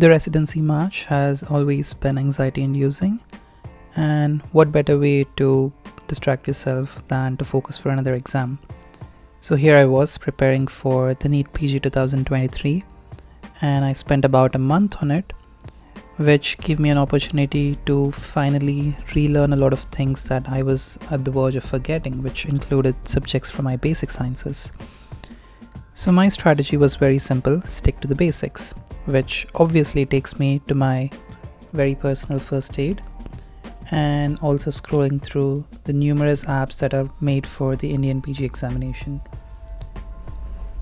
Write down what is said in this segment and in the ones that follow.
The residency march has always been anxiety inducing, and what better way to distract yourself than to focus for another exam. So here I was preparing for the NEET PG 2023, and I spent about a month on it, which gave me an opportunity to finally relearn a lot of things that I was at the verge of forgetting, which included subjects from my basic sciences. So my strategy was very simple: stick to the basics, which obviously takes me to my very personal first aid, and also scrolling through the numerous apps that are made for the Indian PG examination.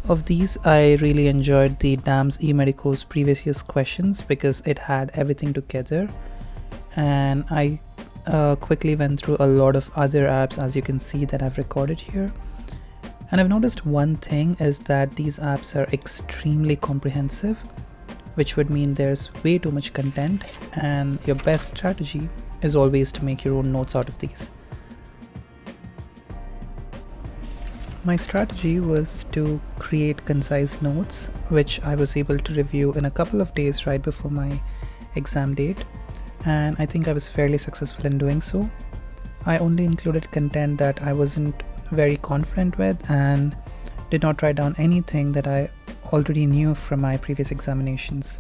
Of these, I really enjoyed the DAMS eMedico's previous year's questions because it had everything together, and I quickly went through a lot of other apps, as you can see, that I've recorded here. And I've noticed one thing is that these apps are extremely comprehensive, which would mean there's way too much content, and your best strategy is always to make your own notes out of these. My strategy was to create concise notes, which I was able to review in a couple of days right before my exam date, and I think I was fairly successful in doing so. I only included content that I wasn't very confident with and did not write down anything that I already knew from my previous examinations.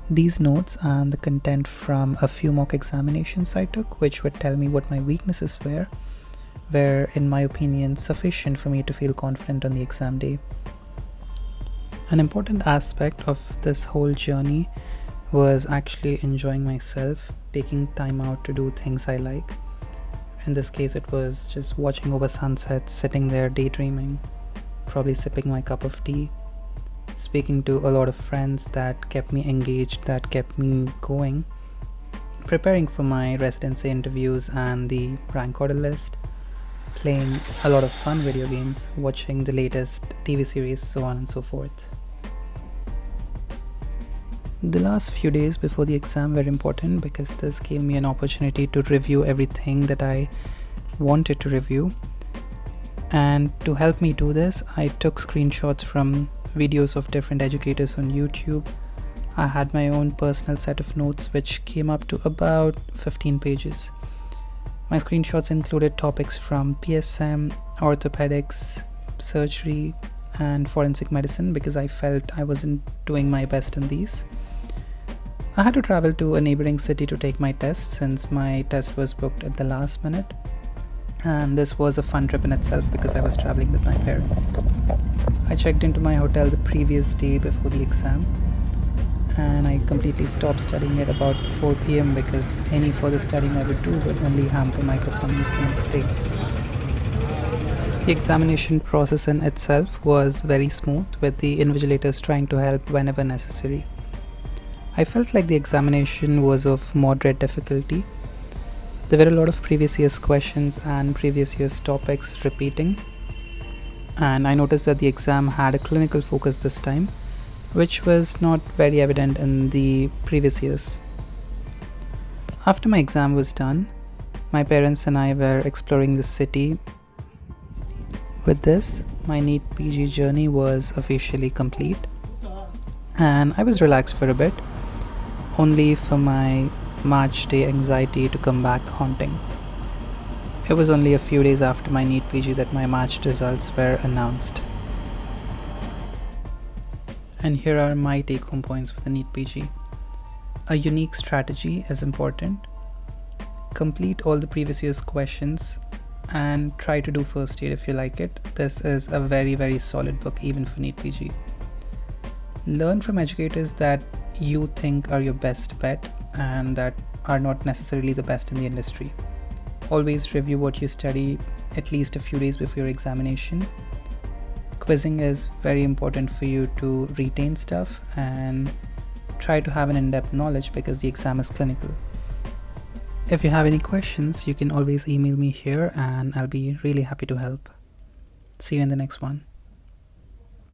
These notes and the content from a few mock examinations I took, which would tell me what my weaknesses were in my opinion sufficient for me to feel confident on the exam day. An important aspect of this whole journey was actually enjoying myself, taking time out to do things I like. In this case, it was just watching over sunsets, sitting there daydreaming, probably sipping my cup of tea, speaking to a lot of friends that kept me engaged, that kept me going, preparing for my residency interviews and the rank order list, playing a lot of fun video games, watching the latest TV series, so on and so forth. The last few days before the exam were important because this gave me an opportunity to review everything that I wanted to review. And to help me do this, I took screenshots from videos of different educators on YouTube. I had my own personal set of notes, which came up to about 15 pages. My screenshots included topics from PSM, orthopedics, surgery, and forensic medicine because I felt I wasn't doing my best in these. I had to travel to a neighboring city to take my test since my test was booked at the last minute. And this was a fun trip in itself because I was traveling with my parents. I checked into my hotel the previous day before the exam, and I completely stopped studying at about 4 p.m. because any further studying I would do would only hamper my performance the next day. The examination process in itself was very smooth, with the invigilators trying to help whenever necessary. I felt like the examination was of moderate difficulty. There were a lot of previous year's questions and previous year's topics repeating, and I noticed that the exam had a clinical focus this time, which was not very evident in the previous years. After my exam was done, my parents and I were exploring the city. With this, my NEET PG journey was officially complete, and I was relaxed for a bit, only for my March day anxiety to come back haunting. It was only a few days after my NEET PG that my March results were announced. And here are my take-home points for the NEET PG. A unique strategy is important. Complete all the previous year's questions and try to do first aid if you like it. This is a very, very solid book even for NEET PG. Learn from educators that you think are your best bet and that are not necessarily the best in the industry. Always review what you study at least a few days before your examination. Quizzing is very important for you to retain stuff, and try to have an in-depth knowledge because the exam is clinical. If you have any questions, you can always email me here and I'll be really happy to help. See you in the next one.